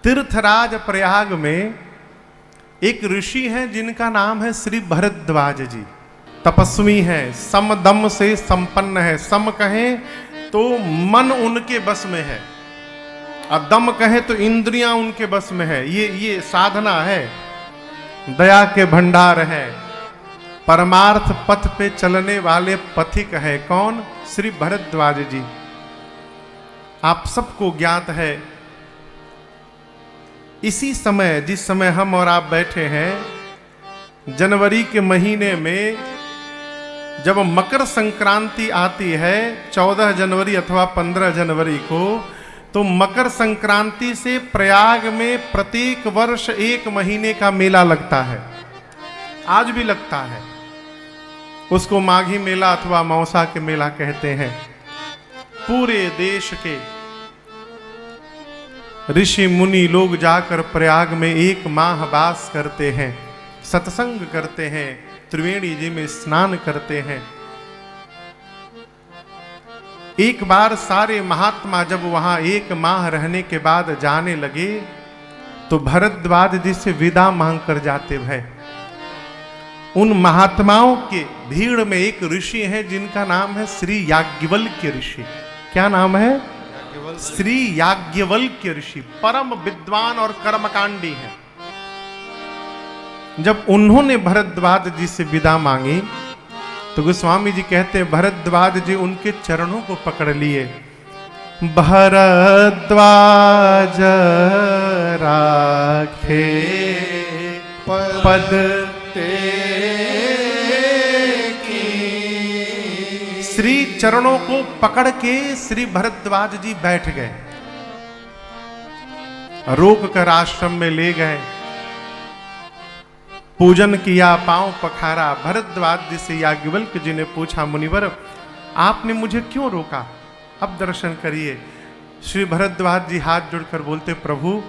तीर्थराज प्रयाग में एक ऋषि हैं जिनका नाम है श्री भरद्वाज जी। तपस्वी हैं, सम दम से संपन्न है। सम कहें तो मन उनके बस में है, और दम कहें तो इंद्रियां उनके बस में है। ये साधना है, दया के भंडार है, परमार्थ पथ पे चलने वाले पथिक है। कौन? श्री भरद्वाज जी। आप सबको ज्ञात है, इसी समय जिस समय हम और आप बैठे हैं, जनवरी के महीने में जब मकर संक्रांति आती है 14 जनवरी अथवा 15 जनवरी को, तो मकर संक्रांति से प्रयाग में प्रत्येक वर्ष 1 महीने का मेला लगता है। आज भी लगता है। उसको माघी मेला अथवा मौसा के मेला कहते हैं। पूरे देश के ऋषि मुनि लोग जाकर प्रयाग में 1 माह वास करते हैं, सत्संग करते हैं, त्रिवेणी जी में स्नान करते हैं। एक बार सारे महात्मा जब वहां 1 माह रहने के बाद जाने लगे, तो भरद्वाज जी से विदा मांग कर जाते भय। उन महात्माओं के भीड़ में एक ऋषि हैं जिनका नाम है श्री याज्ञवल्क्य ऋषि। क्या नाम है? श्री याज्ञवल्क्य ऋषि। परम विद्वान और कर्मकांडी हैं। जब उन्होंने भरद्वाज जी से विदा मांगी, तो गोस्वामी जी कहते हैं भरद्वाज जी उनके चरणों को पकड़ लिए। भरद्वाज राखे पद श्री चरणों को पकड़ के श्री भरद्वाज जी बैठ गए, रोक कर आश्रम में ले गए, पूजन किया, पांव पखारा। भरद्वाज जी से याज्ञवल्क्य जी ने पूछा, मुनिवर आपने मुझे क्यों रोका? अब दर्शन करिए। श्री भरद्वाज जी हाथ जोड़कर बोलते, प्रभु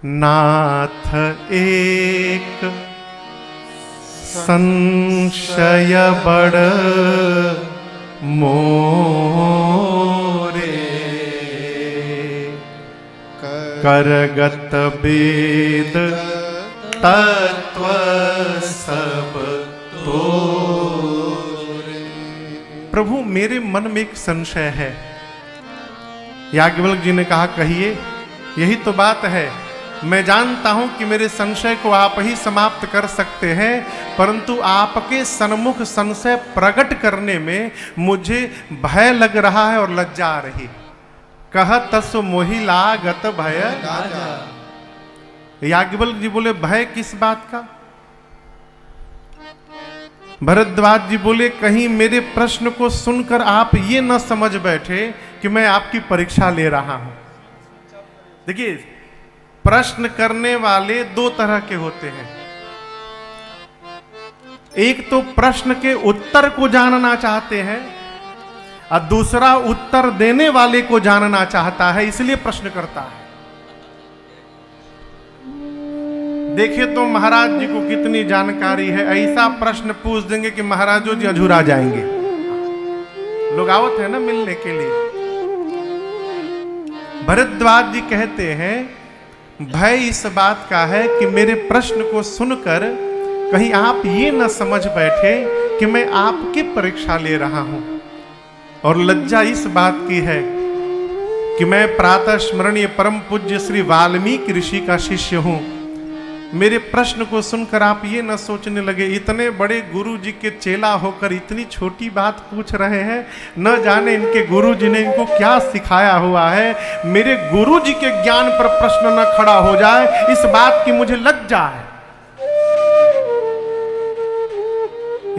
नाथ एक संशय बड़ मोरे, करगत वेद तत्व सब तोरे। प्रभु मेरे मन में एक संशय है। याज्ञवल्क्य जी ने कहा, कहिए। यही तो बात है, मैं जानता हूं कि मेरे संशय को आप ही समाप्त कर सकते हैं, परंतु आपके सन्मुख संशय प्रकट करने में मुझे भय लग रहा है और लज्जा आ रही। कह तस मोहि लागत भय। याज्ञवल्क्य जी बोले, भय किस बात का? भरद्वाज जी बोले, कहीं मेरे प्रश्न को सुनकर आप ये न समझ बैठे कि मैं आपकी परीक्षा ले रहा हूं। देखिए, प्रश्न करने वाले 2 तरह के होते हैं। एक तो प्रश्न के उत्तर को जानना चाहते हैं, और दूसरा उत्तर देने वाले को जानना चाहता है, इसलिए प्रश्न करता है। देखिए तो महाराज जी को कितनी जानकारी है, ऐसा प्रश्न पूछ देंगे कि महाराजों जी अधूरा जाएंगे। लोग आवत है ना मिलने के लिए। भरद्वाज जी कहते हैं, भय इस बात का है कि मेरे प्रश्न को सुनकर कहीं आप ये न समझ बैठे कि मैं आपकी परीक्षा ले रहा हूं, और लज्जा इस बात की है कि मैं प्रातः स्मरणीय परम पूज्य श्री वाल्मीकि ऋषि का शिष्य हूं। मेरे प्रश्न को सुनकर आप ये न सोचने लगे, इतने बड़े गुरु जी के चेला होकर इतनी छोटी बात पूछ रहे हैं, न जाने इनके गुरु जी ने इनको क्या सिखाया हुआ है। मेरे गुरु जी के ज्ञान पर प्रश्न न खड़ा हो जाए, इस बात की मुझे लज्जा है।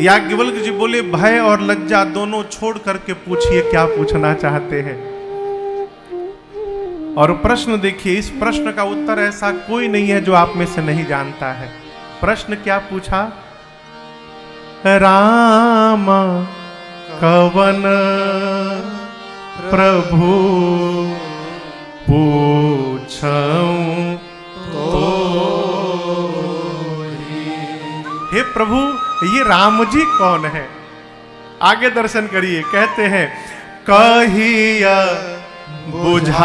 याज्ञवल्क्य जी बोले, भय और लज्जा दोनों छोड़ करके पूछिए क्या पूछना चाहते हैं। और प्रश्न देखिए, इस प्रश्न का उत्तर ऐसा कोई नहीं है जो आप में से नहीं जानता है। प्रश्न क्या पूछा? राम कवन प्रभु पूछऊं तो। हे प्रभु, ये राम जी कौन है? आगे दर्शन करिए। कहते हैं, कहिया बुझाई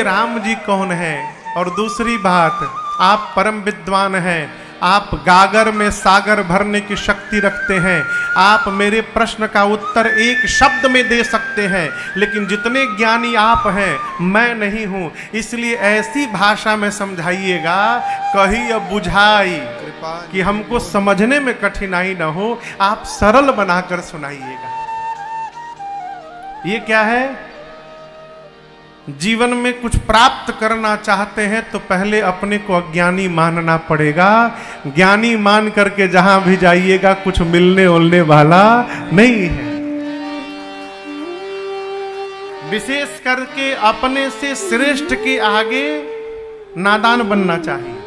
ये राम जी कौन है। और दूसरी बात, आप परम विद्वान हैं, आप गागर में सागर भरने की शक्ति रखते हैं, आप मेरे प्रश्न का उत्तर एक शब्द में दे सकते हैं, लेकिन जितने ज्ञानी आप हैं मैं नहीं हूं, इसलिए ऐसी भाषा में समझाइएगा कही अब बुझाई कि हमको समझने में कठिनाई ना हो, आप सरल बनाकर सुनाइएगा। ये क्या है? जीवन में कुछ प्राप्त करना चाहते हैं तो पहले अपने को अज्ञानी मानना पड़ेगा। ज्ञानी मान करके जहां भी जाइएगा कुछ मिलने उलने वाला नहीं है। विशेष करके अपने से श्रेष्ठ के आगे नादान बनना चाहिए,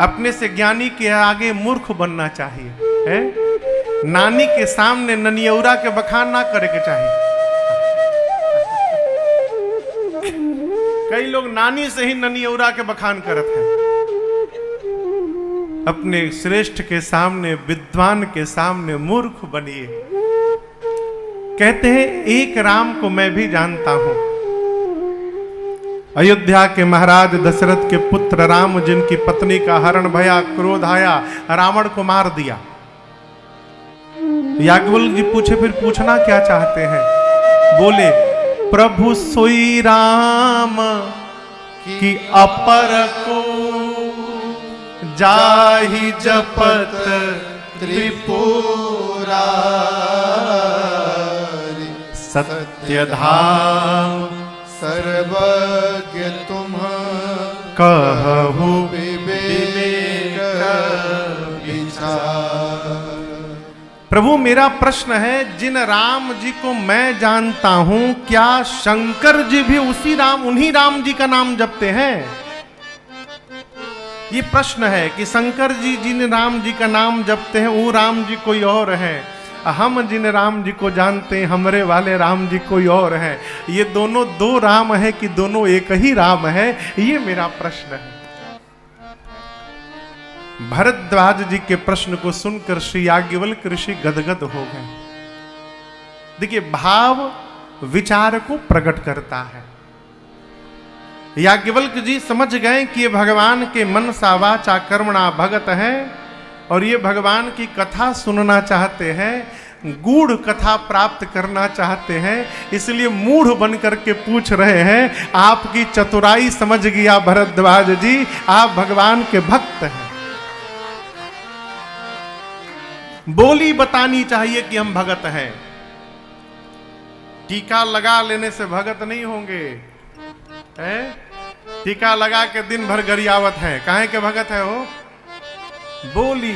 अपने से ज्ञानी के आगे मूर्ख बनना चाहिए है? नानी के सामने ननियौरा के बखान ना करे के चाहिए। कई लोग नानी से ही ननियौरा के बखान करते हैं। अपने श्रेष्ठ के सामने, विद्वान के सामने मूर्ख बनिए। कहते हैं एक राम को मैं भी जानता हूं। अयोध्या के महाराज दशरथ के पुत्र राम, जिनकी पत्नी का हरण भया, क्रोध आया, रावण को मार दिया। याज्ञवल्क्य जी पूछे फिर पूछना क्या चाहते हैं? बोले प्रभु सोई राम कि अपर को जाहि जपत त्रिपुरा सत्य धाम सर्वज्ञ तुम कहु विवेक विचार। प्रभु मेरा प्रश्न है, जिन राम जी को मैं जानता हूं क्या शंकर जी भी उसी राम, उन्हीं राम जी का नाम जपते हैं? ये प्रश्न है कि शंकर जी जिन राम जी का नाम जपते हैं वो राम जी कोई और है, हम जिन राम जी को जानते हैं हमरे वाले राम जी कोई और हैं। ये दोनों दो राम है कि दोनों एक ही राम है? ये मेरा प्रश्न है। भरद्वाज जी के प्रश्न को सुनकर श्री याज्ञवल्क्य ऋषि गदगद हो गए। देखिए, भाव विचार को प्रकट करता है। याज्ञवल्क्य जी समझ गए कि ये भगवान के मनसा वाचा कर्मणा भगत हैं और ये भगवान की कथा सुनना चाहते हैं, गूढ़ कथा प्राप्त करना चाहते हैं, इसलिए मूढ़ बन करके पूछ रहे हैं। आपकी चतुराई समझ गया भरद्वाज जी, आप भगवान के भक्त हैं। बोली बतानी चाहिए कि हम भगत हैं। टीका लगा लेने से भगत नहीं होंगे, है? टीका लगा के दिन भर गरियावत है, काहे के भगत है हो? बोली।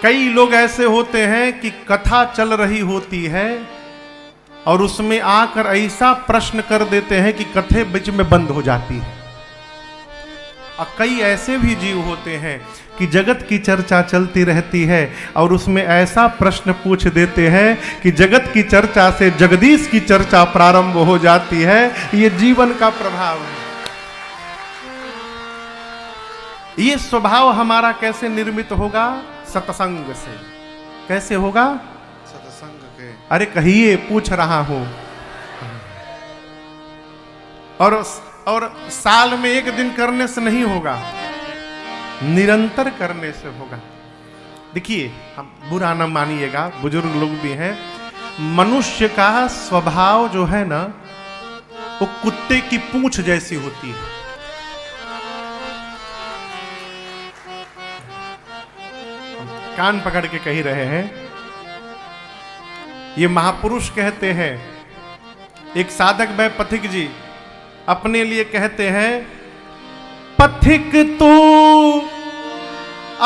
कई लोग ऐसे होते हैं कि कथा चल रही होती है और उसमें आकर ऐसा प्रश्न कर देते हैं कि कथे बीच में बंद हो जाती है। और कई ऐसे भी जीव होते हैं कि जगत की चर्चा चलती रहती है और उसमें ऐसा प्रश्न पूछ देते हैं कि जगत की चर्चा से जगदीश की चर्चा प्रारंभ हो जाती है। ये जीवन का प्रभाव है। ये स्वभाव हमारा कैसे निर्मित होगा? सत्संग से। कैसे होगा? सत्संग के। अरे कहिए, पूछ रहा हूं। और साल में एक दिन करने से नहीं होगा, निरंतर करने से होगा। देखिए, हम बुरा न मानिएगा, बुजुर्ग लोग भी हैं, मनुष्य का स्वभाव जो है ना वो कुत्ते की पूंछ जैसी होती है। कान पकड़ के कह रहे हैं, ये महापुरुष कहते हैं। एक साधक वह पथिक जी अपने लिए कहते हैं, पथिक तू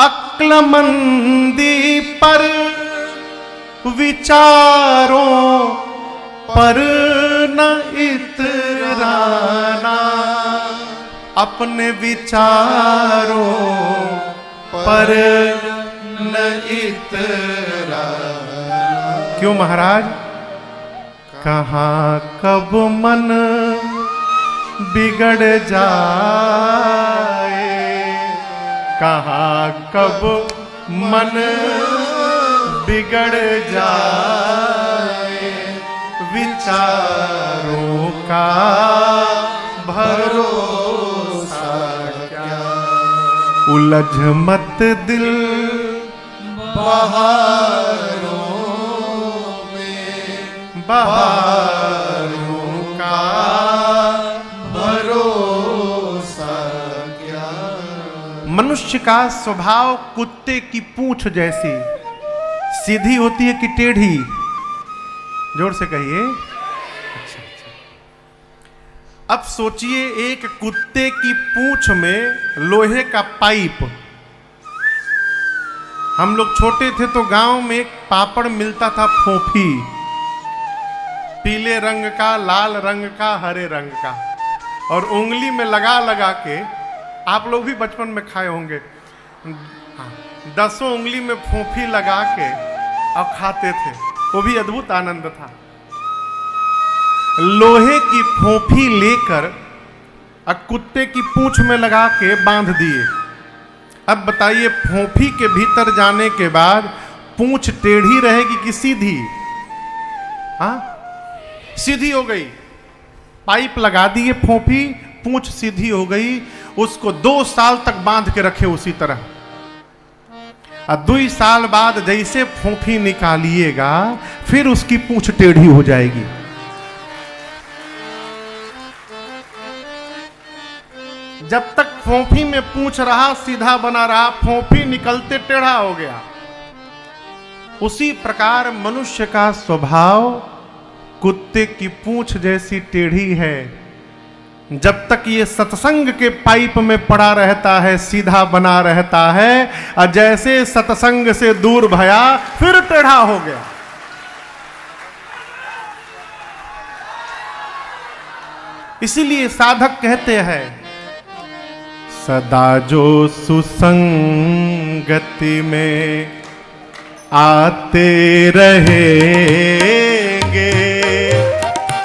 अक्लमंदी पर विचारों पर न इतराना, अपने विचारों पर न इतराना। क्यों महाराज? कहाँ कब मन बिगड़ जाए, कहाँ कब मन बिगड़ जाए, विचार विचारों का भरोसा क्या, उलझ मत दिल बहारों में बहारों का भरोसा क्या। मनुष्य का स्वभाव कुत्ते की पूंछ जैसी सीधी होती है कि टेढ़ी? जोर से कहिए। अब सोचिए, एक कुत्ते की पूंछ में लोहे का पाइप। हम लोग छोटे थे तो गांव में एक पापड़ मिलता था, फोफी, पीले रंग का, लाल रंग का, हरे रंग का, और उंगली में लगा लगा के, आप लोग भी बचपन में खाए होंगे, 10 उंगली में फोफी लगा के और खाते थे। वो भी अद्भुत आनंद था। लोहे की फोफी लेकर कुत्ते की पूंछ में लगा के बांध दिए। अब बताइए, फोफी के भीतर जाने के बाद पूंछ टेढ़ी रहेगी कि सीधी? हाँ, सीधी हो गई। पाइप लगा दिए, फोफी, पूंछ सीधी हो गई। उसको 2 साल तक बांध के रखे उसी तरह। 2 साल बाद जैसे फोफी निकालिएगा, फिर उसकी पूंछ टेढ़ी हो जाएगी। जब तक फोफी में पूंछ रहा, सीधा बना रहा, फोफी निकलते टेढ़ा हो गया। उसी प्रकार मनुष्य का स्वभाव कुत्ते की पूंछ जैसी टेढ़ी है। जब तक ये सत्संग के पाइप में पड़ा रहता है, सीधा बना रहता है, और जैसे सत्संग से दूर भया, फिर टेढ़ा हो गया। इसीलिए साधक कहते हैं, सदा जो सुसंगति में आते रहेंगे,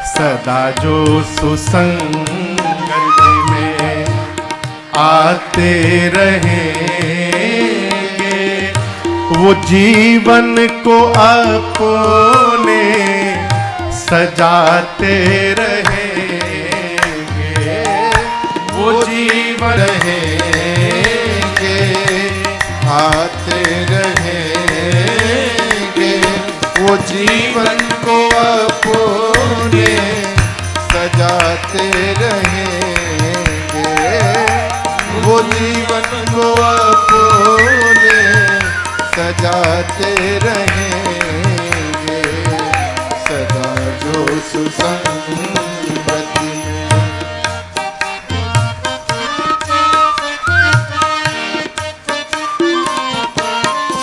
सदा जो सुसंगति में आते रहेंगे, वो जीवन को अपने सजाते रहेंगे, वो जीवन रहेंगे, आते रहेंगे, वो जीवन को अपने सजाते रहेंगे, वो जीवन को अपने सजाते रहेंगे, सदा जो सुसंगति में।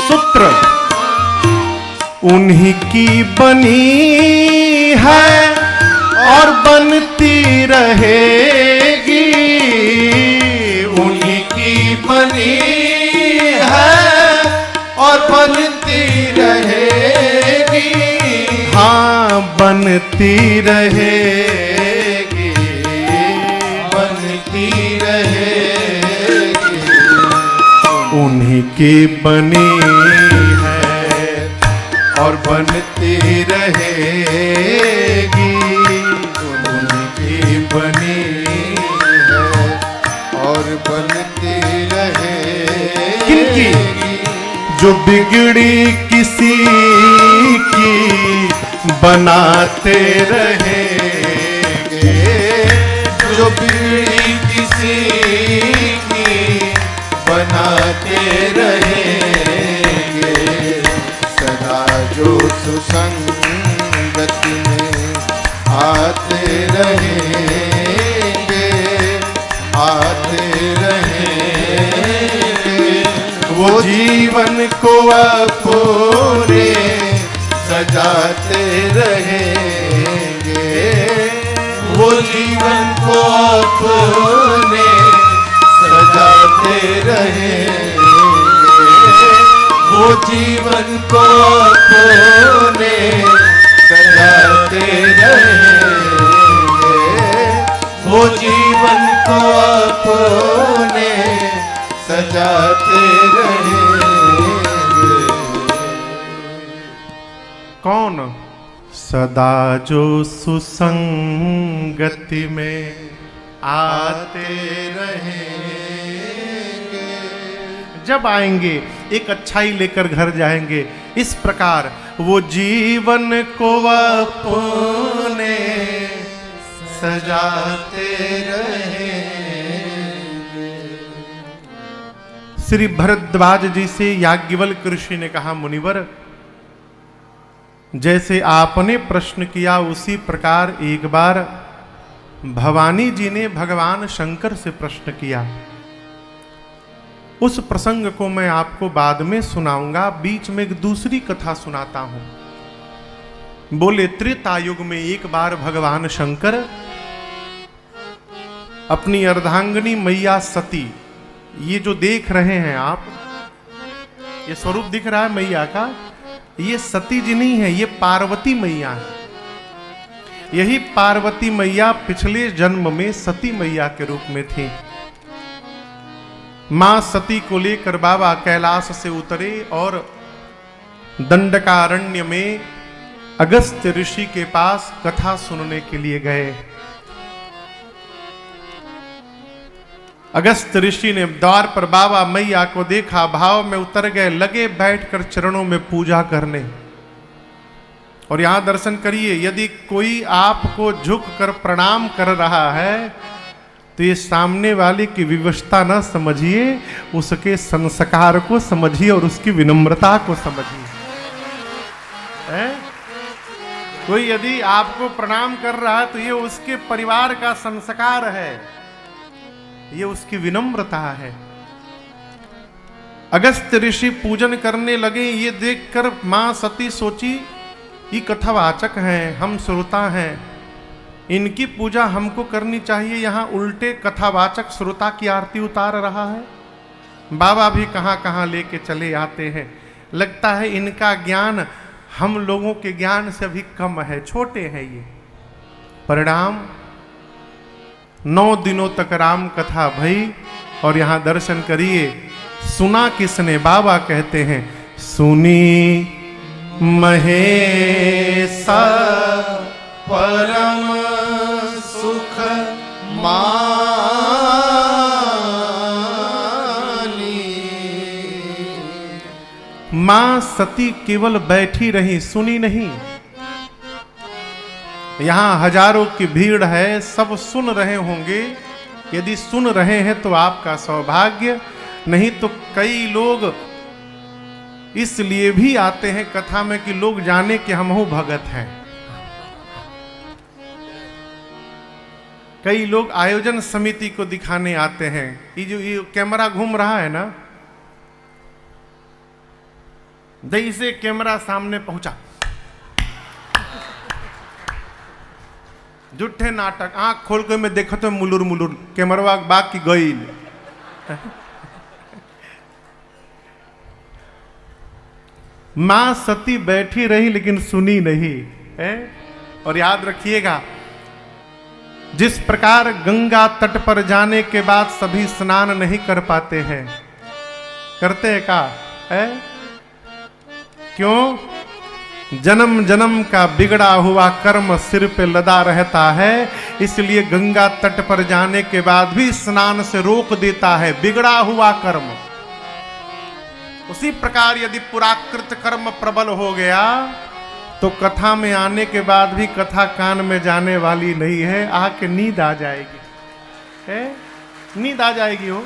सूत्र उन्हीं की बनी है और बनती रहेगी, उन्हीं की बनी है और बनती रहेगी, हाँ बनती रहेगी, बनती रहेगी, उन्हीं की बनी है और बनती रहेगी, उनकी बनी है और बनती रहेगी। किनकी? जो बिगड़ी किसी की बनाते रहेंगे, जो बिगड़ी किसी की बनाते रहेंगे, सदा जो सुसंगति में आते रहेंगे, आते रहेंगे, वो जीवन को अपने सजाते रहेंगे, वो जीवन को अपने सजाते रहेंगे, वो जीवन को अपने सजाते रहेंगे, वो जीवन को अपने सजाते रहेंगे। कौन? सदा जो सुसंगति में आते रहेंगे, जब आएंगे एक अच्छाई लेकर घर जाएंगे। इस प्रकार वो जीवन को अपने सजाते रहेंगे। श्री भरद्वाज जी से याज्ञवल्क्य ऋषि ने कहा, मुनिवर जैसे आपने प्रश्न किया उसी प्रकार एक बार भवानी जी ने भगवान शंकर से प्रश्न किया। उस प्रसंग को मैं आपको बाद में सुनाऊंगा। बीच में एक दूसरी कथा सुनाता हूं। बोले त्रेता युग में एक बार भगवान शंकर अपनी अर्धांगिनी मैया सती, ये जो देख रहे हैं आप, ये स्वरूप दिख रहा है मैया का, ये सती जी नहीं है, ये पार्वती मैया है। यही पार्वती मैया पिछले जन्म में सती मैया के रूप में थी। मां सती को लेकर बाबा कैलाश से उतरे और दंडकारण्य में अगस्त्य ऋषि के पास कथा सुनने के लिए गए। अगस्त्य ऋषि ने द्वार पर बाबा मैया को देखा, भाव में उतर गए, लगे बैठकर चरणों में पूजा करने। और यहां दर्शन करिए, यदि कोई आपको झुक कर प्रणाम कर रहा है तो ये सामने वाले की विवशता न समझिए, उसके संस्कार को समझिए और उसकी विनम्रता को समझिए। कोई यदि आपको प्रणाम कर रहा है तो ये उसके परिवार का संस्कार है, ये उसकी विनम्रता है। अगस्त्य ऋषि पूजन करने लगे। ये देखकर मां सती सोची, ये कथावाचक हैं, हम श्रोता हैं, इनकी पूजा हमको करनी चाहिए। यहां उल्टे कथावाचक श्रोता की आरती उतार रहा है। बाबा भी कहां कहां लेके चले आते हैं। लगता है इनका ज्ञान हम लोगों के ज्ञान से भी कम है, छोटे हैं ये। परिणाम 9 दिनों तक राम कथा भई। और यहां दर्शन करिए, सुना किसने? बाबा कहते हैं, सुनी महेशा परम सुख मानी। मां सती केवल बैठी रही, सुनी नहीं। यहां हजारों की भीड़ है, सब सुन रहे होंगे। यदि सुन रहे हैं तो आपका सौभाग्य, नहीं तो कई लोग इसलिए भी आते हैं कथा में कि लोग जाने कि हम हो भगत हैं। कई लोग आयोजन समिति को दिखाने आते हैं। ये जो ये कैमरा घूम रहा है ना, जैसे कैमरा सामने पहुंचा, जुट्ठे नाटक, आंख खोल के मैं देखो तो मुलुर मुलुर कैमरवा बाग की गईल। मां सती बैठी रही लेकिन सुनी नहीं है। और याद रखिएगा, जिस प्रकार गंगा तट पर जाने के बाद सभी स्नान नहीं कर पाते हैं, करते हैं का है? क्यों? जन्म जन्म का बिगड़ा हुआ कर्म सिर पे लदा रहता है, इसलिए गंगा तट पर जाने के बाद भी स्नान से रोक देता है बिगड़ा हुआ कर्म। उसी प्रकार यदि पुराकृत कर्म प्रबल हो गया तो कथा में आने के बाद भी कथा कान में जाने वाली नहीं है, आके नींद आ जाएगी है, नींद आ जाएगी। हो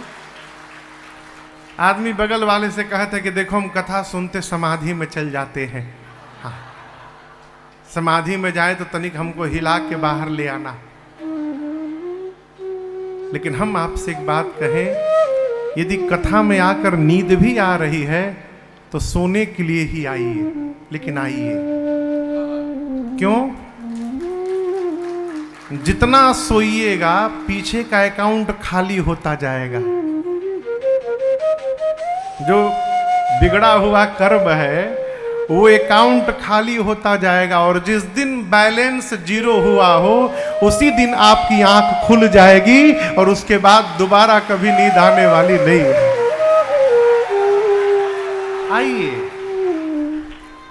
आदमी बगल वाले से कहते कि देखो हम कथा सुनते समाधि में चल जाते हैं। हाँ, समाधि में जाए तो तनिक हमको हिला के बाहर ले आना। लेकिन हम आपसे एक बात कहें, यदि कथा में आकर नींद भी आ रही है तो सोने के लिए ही आइए, लेकिन आइए। क्यों? जितना सोइएगा पीछे का अकाउंट खाली होता जाएगा। जो बिगड़ा हुआ कर्म है वो अकाउंट खाली होता जाएगा, और जिस दिन बैलेंस 0 हुआ हो उसी दिन आपकी आंख खुल जाएगी, और उसके बाद दोबारा कभी नींद आने वाली नहीं है। आइए।